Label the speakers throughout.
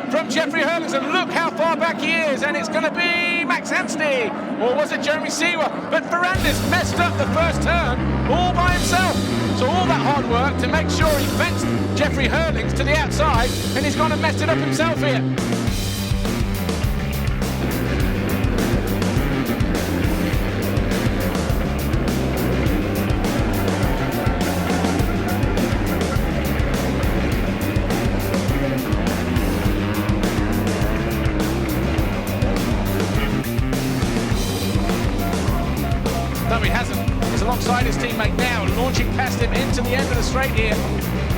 Speaker 1: from Jeffrey Herlings, and look how far back he is, and it's going to be Max Anstey, or was it Jeremy Seawer? But Ferrandis messed up the first turn all by himself. So all that hard work to make sure he fenced Jeffrey Herlings to the outside, and he's gone and messed it up himself here. No, he hasn't. He's alongside his teammate now, launching past him into the end of the straight here.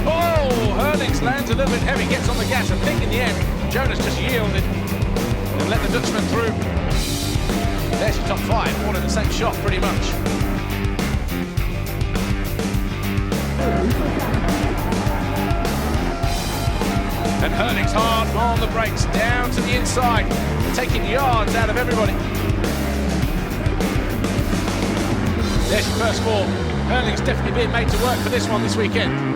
Speaker 1: Oh, Herlings lands a little bit heavy, gets on the gas. I think in the end, Jonas just yielded and let the Dutchman through. There's your top five, all in the same shot, pretty much. And Herlings hard on the brakes, down to the inside, taking yards out of everybody. There's your first four. Herlings definitely being made to work for this one this weekend.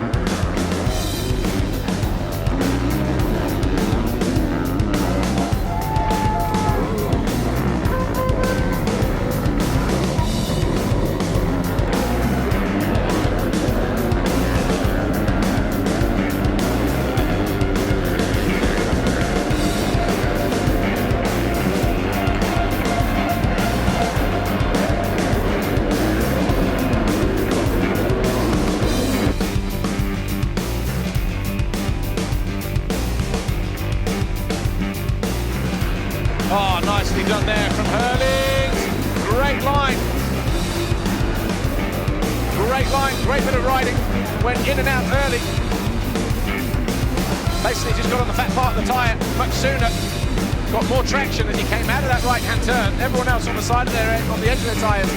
Speaker 1: Oh, nicely done there from Herlings. Great line. Great line, great bit of riding. Went in and out early. Basically just got on the fat part of the tyre much sooner. Got more traction as he came out of that right-hand turn. Everyone else on the side of their, on the edge of their tyres.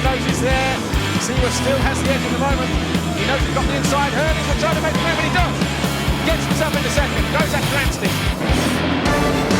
Speaker 1: Knows he's there. Seawer still has the edge at the moment. He knows he's got the inside. Herlings will try to make the move, and he does. Gets himself into second. Goes after Anstey.